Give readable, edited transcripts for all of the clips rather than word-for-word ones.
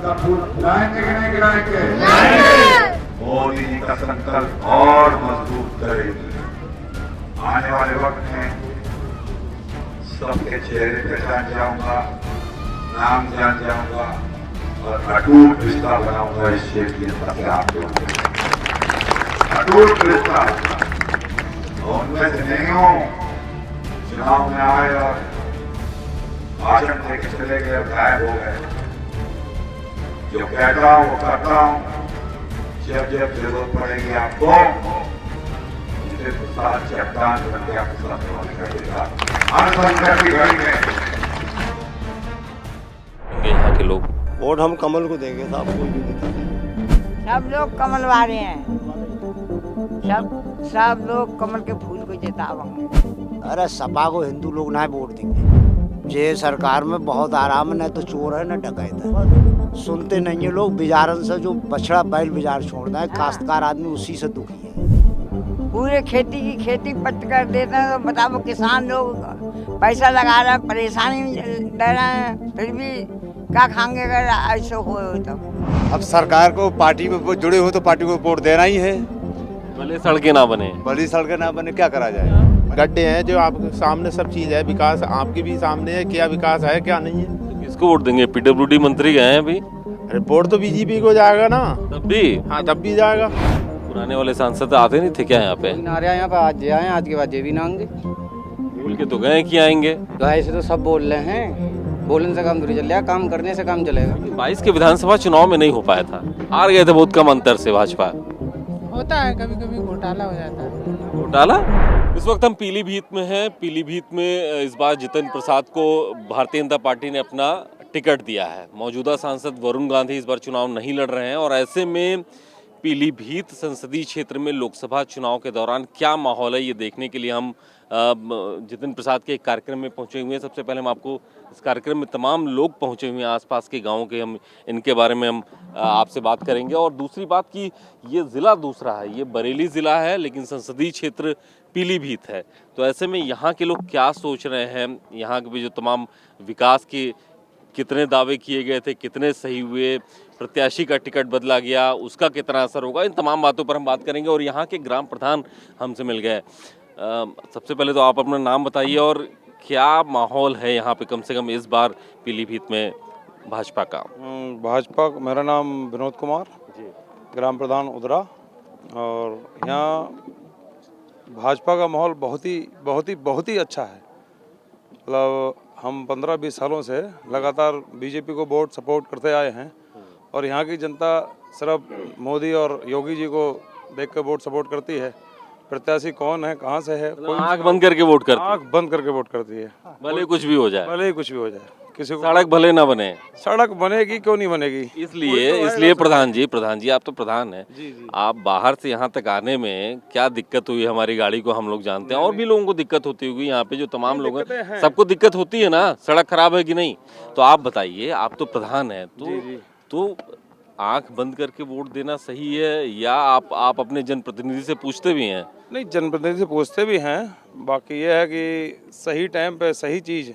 सब फूल गिराएंगे कि नहीं गिराएंगे? मोदी जी का संकल्प और मजबूत करेगी। आने वाले वक्त में सबके चेहरे पहचान जाऊंगा, नाम जान जाऊंगा और अटूट रिश्ता बनाऊंगा इस क्षेत्र की जनता से। आप लोगों के अटूट रिश्ता। उनमें से नहीं हूं चुनाव में आए और भाषण देके चले गए, गायब हो गए। जो कहता हूं वो करता हूं। जब जब जरूरत पड़ेगी आपको, मुझे साथ चट्टान बन के आपके साथ कर देगा। हर संकट की घड़ी में यहाँ के लोग वोट हम कमल को देंगे साहब, कोई भी नहीं। सब लोग कमल वाले हैं, सब लोग कमल के फूल को जितावेंगे। अरे सपा को हिंदू लोग ना वोट देंगे। ये सरकार में बहुत आराम है, न तो चोर है न डकैत है। सुनते नहीं है लोग। बिजारन से जो बछड़ा बैल बिजार छोड़ना है, काश्तकार आदमी उसी से दुखी है। पूरे खेती की खेती पट कर देते हैं, तो बताओ किसान लोग पैसा लगा रहे हैं, परेशानी में रह रहे हैं, फिर भी क्या खाएंगे अगर ऐसे हो तो। अब सरकार को पार्टी में जुड़े हो तो पार्टी को वोट देना ही है। भले सड़कें ना बने, भली सड़कें ना बने, क्या करा जाए। गड्ढे हैं जो आपके सामने, सब चीज है, विकास आपके भी सामने है, क्या विकास है क्या नहीं है। तो किसको वोट देंगे? पीडब्ल्यूडी मंत्री गए हैं अभी, अरे वोट तो बीजेपी को जाएगा ना। तब भी हाँ तब भी जाएगा। पुराने वाले सांसद आते नहीं थे क्या यहाँ पे? नारे यहाँ पे आज आए, आज के बाद ये भी ना आएंगे। भूल के तो गए कि आएंगे। तो ऐसे तो सब बोल रहे हैं, बोलने से काम थोड़ी चल रहा, काम करने से काम चलेगा। 22 के विधानसभा चुनाव में नहीं हो पाया था, हार गए थे बहुत कम अंतर से भाजपा। होता है, कभी कभी घोटाला हो जाता है। घोटाला? इस वक्त हम पीलीभीत में हैं। पीलीभीत में इस बार जितिन प्रसाद को भारतीय जनता पार्टी ने अपना टिकट दिया है। मौजूदा सांसद वरुण गांधी इस बार चुनाव नहीं लड़ रहे हैं और ऐसे में पीलीभीत संसदीय क्षेत्र में लोकसभा चुनाव के दौरान क्या माहौल है, ये देखने के लिए हम जितिन प्रसाद के एक कार्यक्रम में पहुंचे हुए हैं। सबसे पहले हम आपको इस कार्यक्रम में तमाम लोग पहुंचे हुए हैं आसपास के गांवों के, हम इनके बारे में हम आपसे बात करेंगे। और दूसरी बात कि ये ज़िला दूसरा है, ये बरेली ज़िला है लेकिन संसदीय क्षेत्र पीलीभीत है। तो ऐसे में यहाँ के लोग क्या सोच रहे हैं, यहाँ के भी जो तमाम विकास के कितने दावे किए गए थे, कितने सही हुए, प्रत्याशी का टिकट बदला गया, उसका कितना असर होगा, इन तमाम बातों पर हम बात करेंगे। और यहाँ के ग्राम प्रधान हमसे मिल गए। सबसे पहले तो आप अपना नाम बताइए और क्या माहौल है यहाँ पे कम से कम इस बार पीलीभीत में भाजपा का? भाजपा, मेरा नाम विनोद कुमार जी, ग्राम प्रधान उदरा। और यहाँ भाजपा का माहौल बहुत ही अच्छा है। मतलब हम 15-20 सालों से लगातार बीजेपी को वोट सपोर्ट करते आए हैं और यहाँ की जनता सिर्फ मोदी और योगी जी को देख कर वोट सपोर्ट करती है। प्रत्याशी कौन है, कहाँ से है, कोई आँख बंद करके वोट करती है। आँख बंद करके वोट करती है, भले कुछ भी हो जाए, भले ही कुछ भी हो जाए। किसी को सड़क भले ना बने, सड़क बनेगी क्यों नहीं बनेगी। इसलिए प्रधान जी आप तो प्रधान हैं, जी जी, आप बाहर से यहाँ तक आने में क्या दिक्कत हुई? हमारी गाड़ी को हम लोग जानते हैं, और भी लोगों को दिक्कत होती होगी। यहाँ पे जो तमाम लोग हैं सबको दिक्कत होती है ना, सड़क खराब है कि नहीं? तो आप बताइए, आप तो प्रधान हैं, तो आंख बंद करके वोट देना सही है या आप अपने जनप्रतिनिधि से पूछते भी हैं? नहीं, जनप्रतिनिधि से पूछते भी हैं। बाकी ये है कि सही टाइम पे सही चीज़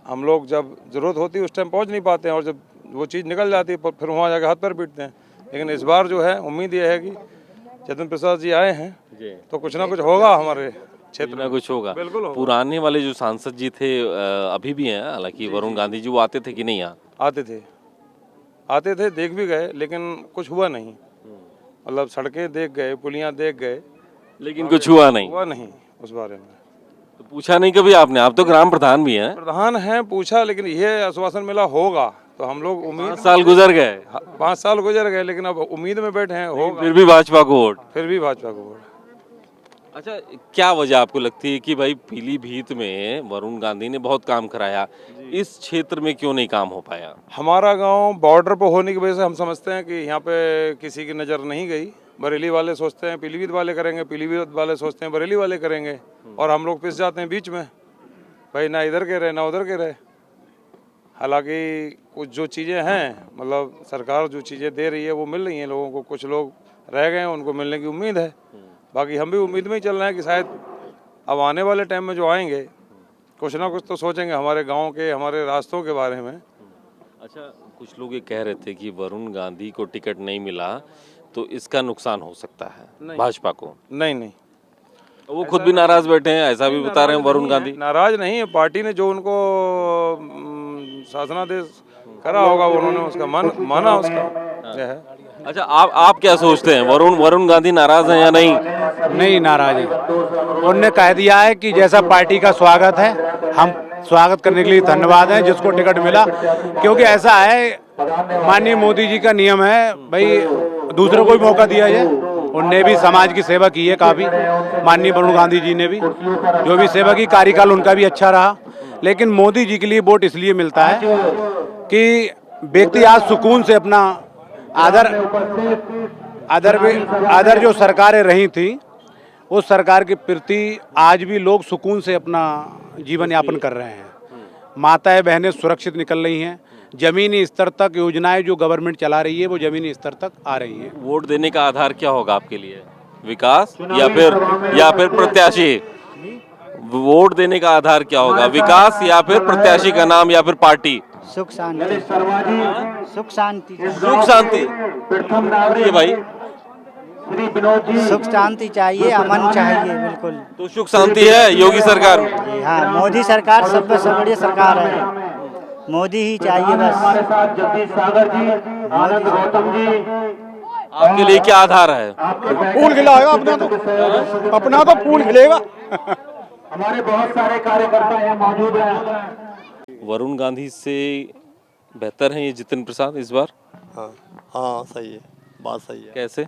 हम लोग जब ज़रूरत होती है उस टाइम पहुंच नहीं पाते हैं, और जब वो चीज़ निकल जाती है फिर वहाँ जाकर हाथ पैर पीटते हैं। लेकिन इस बार जो है उम्मीद ये है कि जितिन प्रसाद जी आए हैं तो कुछ ना कुछ होगा हमारे क्षेत्र में, कुछ होगा। बिल्कुल होगा। पुराने वाले जो सांसद जी थे अभी भी हैं, हालांकि वरुण गांधी जी, वो आते थे कि नहीं? यहाँ आते थे, देख भी गए, लेकिन कुछ हुआ नहीं। मतलब सड़कें देख गए, पुलियाँ देख गए, लेकिन कुछ हुआ नहीं उस बारे में। तो पूछा नहीं कभी आपने? आप तो ग्राम प्रधान भी हैं। प्रधान हैं, पूछा, लेकिन ये आश्वासन मिला होगा, तो हम लोग उम्मीद 5 साल गुजर गए। 5 साल गुजर गए, लेकिन अब उम्मीद में बैठे हैं होगा। फिर भी भाजपा को वोट। अच्छा, क्या वजह आपको लगती है कि भाई पीलीभीत में वरुण गांधी ने बहुत काम कराया, इस क्षेत्र में क्यों नहीं काम हो पाया? हमारा गांव बॉर्डर पर होने की वजह से हम समझते हैं कि यहाँ पे किसी की नज़र नहीं गई। बरेली वाले सोचते हैं पीलीभीत वाले करेंगे, पीलीभीत वाले सोचते हैं बरेली वाले करेंगे, और हम लोग पिस जाते हैं बीच में, भाई ना इधर के रहे ना उधर के रहे। हालांकि कुछ जो चीज़ें हैं, मतलब सरकार जो चीज़ें दे रही है वो मिल रही हैं लोगों को। कुछ लोग रह गए हैं, उनको मिलने की उम्मीद है। बाकी हम भी उम्मीद में ही चल रहे हैं कि शायद अब आने वाले टाइम में जो आएंगे कुछ ना कुछ तो सोचेंगे हमारे गांव के, हमारे रास्तों के बारे में। अच्छा, कुछ लोग ये कह रहे थे कि वरुण गांधी को टिकट नहीं मिला तो इसका नुकसान हो सकता है भाजपा को। नहीं नहीं, वो खुद भी नाराज बैठे हैं, ऐसा भी बता रहे हैं वरुण गांधी। नाराज नहीं है, पार्टी ने जो उनको शासनादेश करा होगा उन्होंने उसका माना उसका यह है। अच्छा, आप क्या सोचते हैं, वरुण गांधी नाराज हैं या नहीं? नहीं नाराज है, उनने कह दिया है कि जैसा पार्टी का स्वागत है, हम स्वागत करने के लिए धन्यवाद है जिसको टिकट मिला, क्योंकि ऐसा है माननीय मोदी जी का नियम है भाई दूसरों को भी मौका दिया जाए। उनने भी समाज की सेवा की है काफ़ी, माननीय वरुण गांधी जी ने भी जो भी सेवा की, कार्यकाल उनका भी अच्छा रहा। लेकिन मोदी जी के लिए वोट इसलिए मिलता है कि व्यक्ति आज सुकून से अपना आदर जो सरकारें रही थी उस सरकार के प्रति आज भी लोग सुकून से अपना जीवन यापन कर रहे हैं। माताएं बहनें सुरक्षित निकल रही हैं, जमीनी स्तर तक योजनाएं जो गवर्नमेंट चला रही है वो जमीनी स्तर तक आ रही हैं। वोट देने का आधार क्या होगा आपके लिए, विकास या फिर प्रत्याशी? वोट देने का आधार क्या होगा, विकास या फिर प्रत्याशी का नाम या फिर पार्टी? सुख शांति, सुख शांति, सुख शांति। ये भाई सुख शांति चाहिए, अमन चाहिए, बिल्कुल। तो सुख शांति है योगी सरकार में? हाँ, मोदी सरकार सबसे बढ़िया सरकार है, मोदी ही चाहिए बस। आपके लिए क्या आधार है? फूल खिलाएगा अपना तो फूल खिलेगा। हमारे बहुत सारे कार्यकर्ता यहाँ मौजूद हैं। वरुण गांधी से बेहतर हैं ये जितिन प्रसाद इस बार? हाँ सही है, बात सही है। कैसे?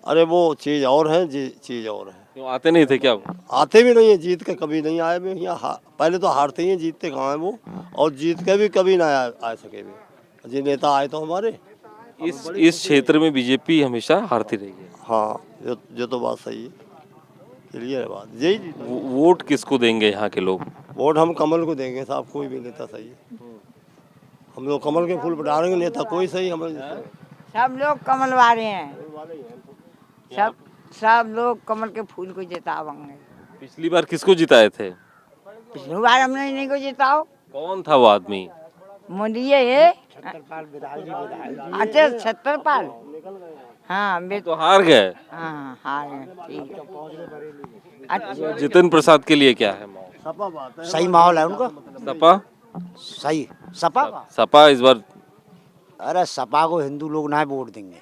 अरे वो चीज़ और है, चीज़ और है। क्यों आते नहीं थे क्या? आते भी नहीं है, जीत के कभी नहीं आए भी यहाँ। पहले तो हारते ही हैं, जीतते कहाँ हैं वो, और जीत के भी कभी ना आ सके भी। जी नेता आए तो हमारे इस क्षेत्र में बीजेपी हमेशा हारती रही है। हाँ, जो तो बात सही है, क्लियर है बात। यही वोट किसको देंगे यहाँ के लोग? वोट हम कमल को देंगे साहब, कोई भी नेता सही है। हम लोग कमल के फूल पर डालेंगे, नेता कोई सही हमारे। सब लोग कमल वाले हैं, सब लोग कमल के फूल को जितावेंगे। पिछली बार किसको जिताए थे? पिछली बार हमने इन्हीं को जिताओ। कौन था वो आदमी? मोदी है। अच्छा, छतरपाल। हाँ तो हार गए। हाँ हार गए, ठीक है। अच्छा, जितिन प्रसाद के लिए क्या है माहौल? सही माहौल है उनका, सपा सही। सपा सपा इस बार? अरे सपा को हिंदू लोग ना वोट देंगे।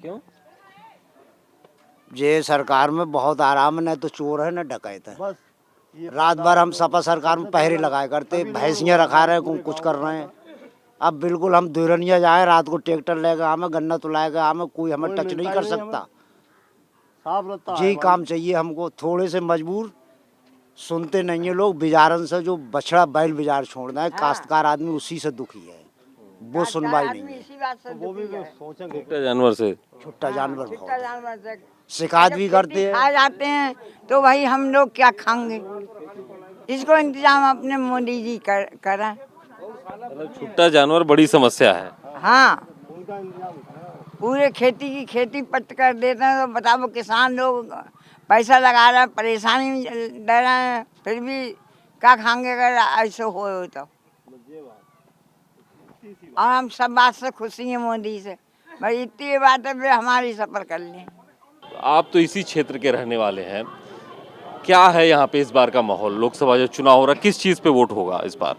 क्यों? ये सरकार में बहुत आराम है, न तो चोर है न डकैत है। रात भर हम सपा सरकार में पहरे लगाए करते, भैंसियाँ रखा रहे, कुछ कर रहे हैं। अब बिल्कुल हम दुरनिया जाए, रात को ट्रैक्टर लेगा हमें, गन्ना तुलाएगा हमें, कोई हमें टच नहीं कर सकता। यही काम चाहिए हमको। थोड़े से मजबूर सुनते नहीं है लोग, बिजारन से जो बछड़ा बैल बिजार छोड़ना है, काश्तकार आदमी उसी से दुखी है, वो सुनवाई नहीं है। इसी बात से वो भी छुट्टा जानवर से, छुट्टा जानवर भाव जानवर से शिकायत भी करते हैं। खा जाते हैं तो भाई हम लोग क्या खाएंगे? इसको इंतजाम अपने मोदी जी करें। छुट्टा जानवर बड़ी समस्या है। हाँ, पूरे खेती की खेती पट कर देते हैं, तो बताओ किसान लोग पैसा लगा रहे हैं, परेशानी में रह रहे हैं, फिर भी क्या खाएंगे अगर ऐसे हो तो। और हम सब बात से खुशी हैं मोदी से, भाई इतनी बात है हमारी सफर कर लें। आप तो इसी क्षेत्र के रहने वाले हैं, क्या है यहाँ पे इस बार का माहौल? लोकसभा जो चुनाव हो रहा है, किस चीज पे वोट होगा इस बार?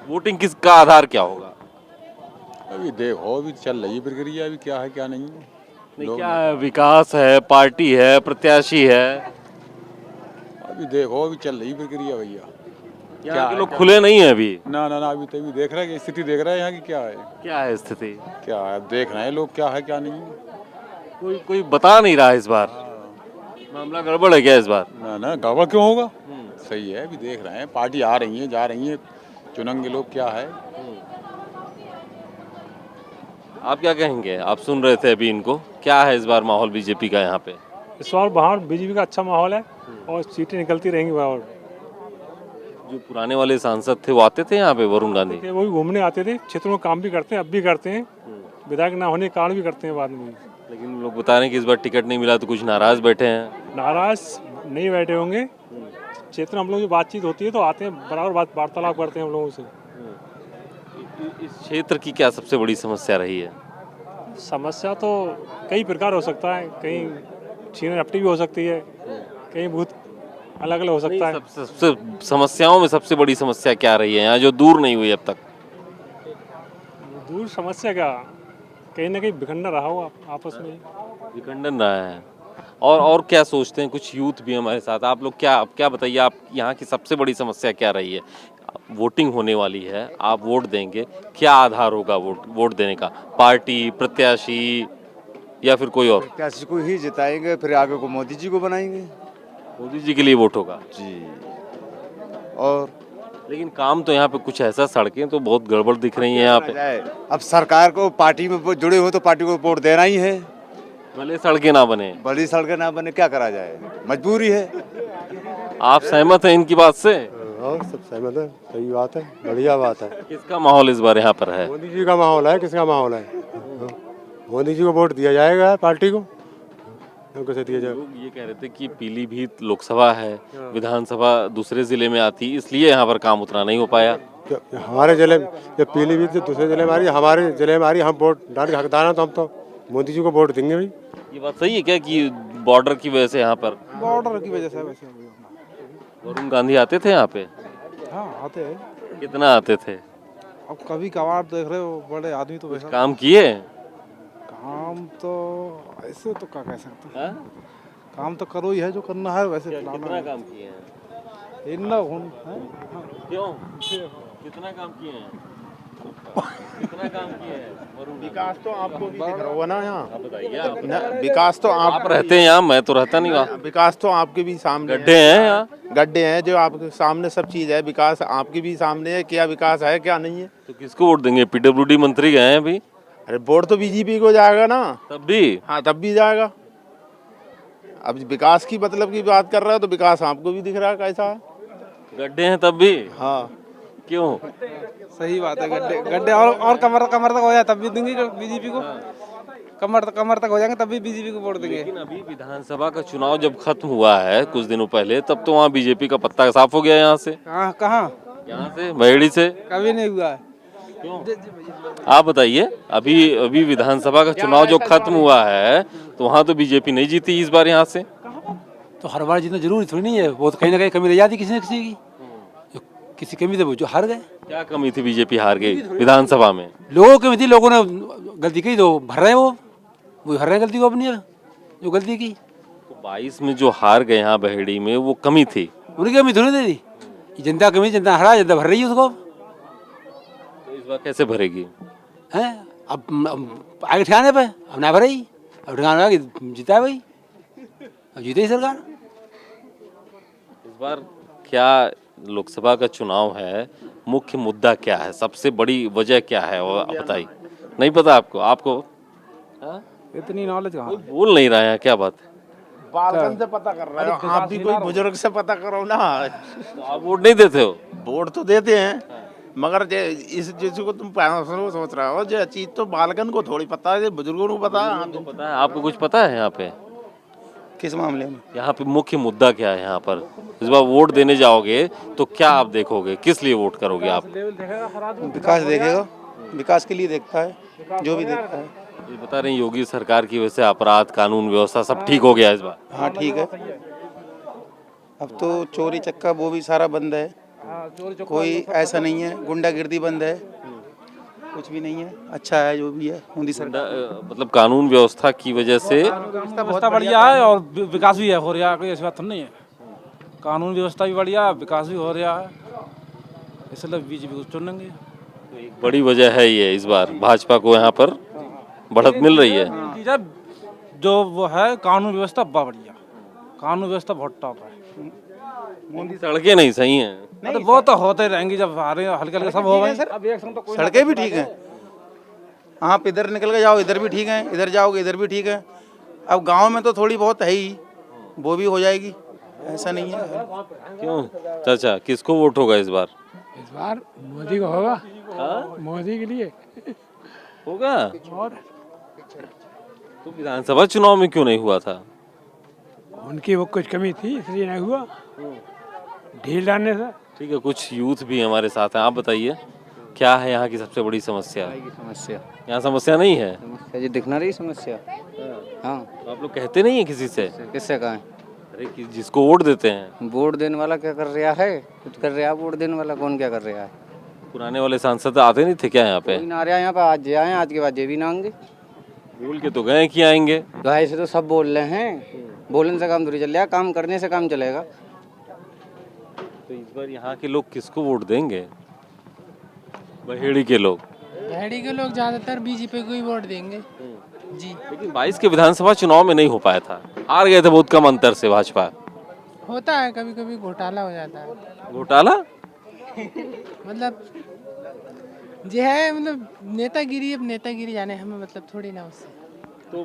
वोटिंग किसका आधार क्या होगा? अभी देखो, अभी चल रही प्रक्रिया, अभी क्या है क्या नहीं है। क्या है, विकास है, पार्टी है, प्रत्याशी है? अभी देखो, अभी चल रही प्रक्रिया भैया। यहाँ के लोग खुले नहीं है अभी? ना अभी तो अभी देख रहे हैं, स्थिति देख रहे हैं यहाँ की क्या है। क्या है स्थिति? क्या है देख रहे हैं लोग, क्या है क्या नहीं है। कोई बता नहीं रहा इस बार। मामला गड़बड़ है क्या इस बार? ना गड़बड़ क्यों होगा, सही है। अभी देख रहे हैं, पार्टी आ रही है जा रही है, चुनेंगे लोग क्या है। आप क्या कहेंगे? आप सुन रहे थे अभी इनको, क्या है इस बार माहौल बीजेपी का यहाँ पे? इस बार बाहर बीजेपी का अच्छा माहौल है और सीटें निकलती रहेंगी बाहर। जो पुराने वाले सांसद थे वो आते थे यहाँ पे, वरुण गांधी? वो भी घूमने आते थे, क्षेत्रों में काम भी करते हैं, अब भी करते हैं, विधायक ना होने के कारण भी करते हैं बाद में। लेकिन लोग बता रहे हैं कि इस बार टिकट नहीं मिला तो कुछ नाराज बैठे हैं। नाराज नहीं बैठे होंगे, क्षेत्र में हम लोग की बातचीत होती है तो आते हैं, बराबर बात वार्तालाप करते हैं हम लोगों से। इस क्षेत्र की क्या सबसे बड़ी समस्या रही है? समस्या तो कई प्रकार हो सकता है, कहीं छीना झपटी भी हो सकती है, कहीं बहुत अलग अलग हो सकता है। सबसे समस्याओं में सबसे बड़ी समस्या क्या रही है यहाँ जो दूर नहीं हुई अब तक? दूर समस्या क्या, कहीं ना कहीं विखंडन रहा हो आपस में। विखंडन रहा है। और क्या सोचते हैं? कुछ यूथ भी हमारे साथ, आप लोग क्या बताइए, आप यहाँ की सबसे बड़ी समस्या क्या रही है? वोटिंग होने वाली है, आप वोट देंगे, क्या आधार होगा वोट देने का? पार्टी, प्रत्याशी या फिर कोई और? प्रत्याशी को ही जिताएंगे, फिर आगे को मोदी जी को बनाएंगे। मोदी जी के लिए वोट होगा जी। और लेकिन काम तो यहाँ पे कुछ ऐसा, सड़कें तो बहुत गड़बड़ दिख रही हैं यहाँ पे। अब सरकार को पार्टी में जुड़े हो तो पार्टी को वोट देना ही है। भले सड़कें ना बने, बड़ी सड़कें ना बने, क्या करा जाए, मजबूरी है। आप सहमत हैं इनकी बात से? और सब सहमत है, सही बात है, बढ़िया बात है। किसका माहौल इस बार यहाँ पर है? मोदी जी का माहौल है, किसका माहौल है? मोदी जी को वोट दिया जाएगा, पार्टी को कैसे दिया जाएगा? लोग ये कह रहे थे कि पीलीभीत लोकसभा है, विधानसभा दूसरे जिले में आती, इसलिए यहाँ पर काम उतना नहीं हो पाया। हमारे जिले में, जब पीलीभीत से दूसरे जिले में आ रही, हमारे जिले में आ रही, हम वोट डाल के हकदार हैं, तो हम तो मोदी जी को वोट देंगे भाई। ये बात सही है क्या कि बॉर्डर की वजह से यहाँ पर? बॉर्डर की वजह से वैसे वरुण गांधी आते थे यहाँ पे? हाँ आते हैं, कितना आते थे? अब कभी कभार देख रहे हो, बड़े आदमी तो वैसा काम किए? काम तो ऐसे तो क्या कह सकते हैं, हाँ? काम तो करो ही है जो करना है वैसे। कितना काम किए हैं? इतना क्यों? कितना काम किए हैं? कितना काम किए हैं? विकास तो आपको भी दिख रहा होगा ना यहाँ। आप बताइए। विकास तो आप रहते हैं यहाँ, मैं तो रहता नहीं वहाँ। विकास तो आपके भी सामने गड्ढे हैं यहाँ, गड्ढे हैं जो आपके सामने, सब चीज है। विकास आपके भी सामने है, क्या विकास है क्या नहीं है। तो किसको वोट देंगे? पीडब्ल्यूडी मंत्री गए हैं अभी। अरे वोट तो बीजेपी को जाएगा ना, तब भी? हाँ तब भी जाएगा। अब विकास की मतलब की बात कर रहा है तो विकास आपको भी दिख रहा है कैसा है। गड्ढे हैं तब भी? हाँ क्यों? सही बात है, गड्ढे गड्ढे और कमर तक हो जाए तब भी देंगे बीजेपी को। कमर तक हो जाएंगे तब भी बीजेपी को वोट देंगे। लेकिन अभी विधानसभा का चुनाव जब खत्म हुआ है कुछ दिनों पहले, तब तो वहाँ बीजेपी का पत्ता साफ हो गया यहाँ से। कहाँ? यहाँ से, बहेड़ी से? कभी नहीं हुआ है। क्यों? आप बताइए। अभी विधानसभा का चुनाव जो खत्म हुआ है तो वहाँ तो बीजेपी नहीं जीती इस बार यहाँ से। तो हर बार जीतना जरूरी थोड़ी नहीं है, वो तो कहीं ना कहीं कमी रह जाती किसी न किसी की, किसी कमी तो वो जो हार गए। क्या कमी थी? बीजेपी हार गई विधानसभा में? लोगों की कमी थी, लोगों ने गलती की तो भर रहे हैं, वो भर रहे हैं गलती को अपनी जो गलती की। तो 22 में जो हार गए यहाँ बहेड़ी में, वो कमी थी? उनकी कमी थोड़ी थी, जनता कमी, जनता हरा, जनता भर रही है उसको। तो इस बार कैसे भरेगी? हैं अब आगे ठिकाने पे अब ना भरे, अब ठिकाने आगे जीता है भाई, अब जीते ही सरकार। इस बार क्या लोकसभा का चुनाव है, मुख्य मुद्दा क्या है, सबसे बड़ी वजह क्या है वो बताइए। नहीं पता आपको? हाँ? इतनी नॉलेज कहाँ? कोई बोल नहीं रहा है, क्या बात है? बालकन से पता कर रहे हो आप भी, कोई बुजुर्ग से पता करो ना। तो आप वोट नहीं देते हो? वोट तो देते हैं, मगर इस चीज को तुम सोच रहे हो, जो चीज तो बालकन को थोड़ी पता है, बुजुर्गों को पता है। आपको पता है? आपको कुछ पता है यहाँ पे? किस मामले में? यहाँ पे मुख्य मुद्दा क्या है? यहाँ पर इस बार वोट देने जाओगे तो क्या आप देखोगे, किस लिए वोट करोगे आप? विकास देखेगा, विकास के लिए देखता है, जो भी देखता है। ये बता रहे हैं योगी सरकार की वजह से अपराध, कानून व्यवस्था सब ठीक हो गया इस बार। हाँ ठीक है, अब तो चोरी चक्का वो भी सारा बंद है, कोई ऐसा नहीं है, गुंडागिर्दी बंद है, कुछ भी नहीं है, अच्छा है जो भी है मोदी सरकार। मतलब कानून व्यवस्था की वजह से व्यवस्था बढ़िया है और विकास भी है हो रहा है, कोई ऐसी बात नहीं है। कानून व्यवस्था भी बढ़िया है, विकास भी हो रहा है, इसलिए बीजेपी को चुनेंगे। एक बड़ी वजह है ये, इस बार भाजपा को यहाँ पर बढ़त मिल रही है। जो वो है कानून व्यवस्था बहुत बढ़िया, कानून व्यवस्था बहुत टॉप है। मोदी सड़कें नहीं सही हैं। तो वो तो होते रहेंगी, जब आ रहे हल्के हल्के सब हो गए। सड़कें भी ठीक हैं, आप इधर निकल के जाओ इधर भी ठीक है, इधर जाओगे इधर भी ठीक है। अब गांव में तो थोड़ी बहुत है ही, वो भी हो जाएगी, ऐसा नहीं है। क्यों चाचा, किसको वोट होगा इस बार? इस बार मोदी को होगा। मोदी के लिए होगा। तो विधानसभा चुनाव में क्यों नहीं हुआ था? उनकी वो कुछ कमी थी इसलिए नहीं हुआ, ढील डालने से। ठीक है, कुछ यूथ भी हमारे साथ हैं, आप बताइए क्या है यहाँ की सबसे बड़ी समस्या? की समस्या यहाँ समस्या नहीं है? समस्या जी दिख ना रही समस्या। हाँ तो आप लोग कहते नहीं है किसी से? किससे कहें? अरे जिसको वोट देते हैं। वोट देने वाला क्या कर रहा है? कुछ कर रहा है वोट देने वाला? कौन क्या कर रहा है? पुराने वाले सांसद आते नहीं थे क्या यहाँ पे? कोई ना आ रहा है यहाँ पे। आज ये आए, आज के बाद ये भी ना आएंगे। बोल के तो गए कि आएंगे। तो ऐसे तो सब बोल रहे हैं, बोलने से काम थोड़ी चल रहा है, काम करने से काम चलेगा। तो इस बार यहाँ के लोग किसको वोट देंगे? बहेड़ी के लोग। बहेड़ी के लोग ज़्यादातर बीजेपी को ही वोट देंगे जी। लेकिन 22 के विधानसभा चुनाव में नहीं हो पाया था, हार गए थे बहुत कम अंतर से भाजपा। होता है कभी कभी, घोटाला हो जाता है। घोटाला? मतलब जो है, मतलब नेतागिरी, अब नेतागिरी जाने हमें मतलब थोड़ी ना उससे। तो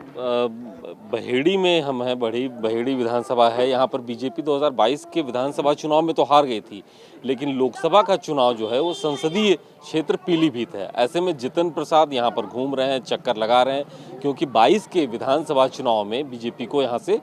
बहेड़ी में हम हैं, बहेड़ी विधानसभा है। यहाँ पर बीजेपी 2022 के विधानसभा चुनाव में तो हार गई थी, लेकिन लोकसभा का चुनाव जो है वो संसदीय क्षेत्र पीलीभीत है। ऐसे में जितन प्रसाद यहाँ पर घूम रहे हैं, चक्कर लगा रहे हैं, क्योंकि 22 के विधानसभा चुनाव में बीजेपी को यहाँ से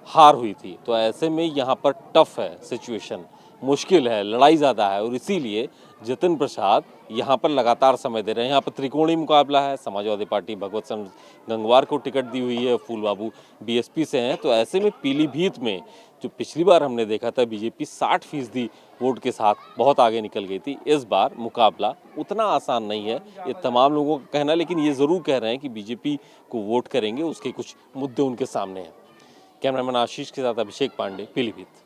हार हुई थी। तो ऐसे में यहाँ पर टफ है सिचुएशन, मुश्किल है, लड़ाई ज़्यादा है, और इसीलिए जितिन प्रसाद यहाँ पर लगातार समय दे रहे हैं। यहाँ पर त्रिकोणीय मुकाबला है। समाजवादी पार्टी भगवत सिंह गंगवार को टिकट दी हुई है, फूल बाबू बीएसपी से हैं। तो ऐसे में पीलीभीत में जो पिछली बार हमने देखा था बीजेपी 60% वोट के साथ बहुत आगे निकल गई थी, इस बार मुकाबला उतना आसान नहीं है, ये तमाम लोगों का कहना। लेकिन ये ज़रूर कह रहे हैं कि बीजेपी को वोट करेंगे, उसके कुछ मुद्दे उनके सामने हैं। कैमरामैन आशीष के साथ अभिषेक पांडे, पीलीभीत।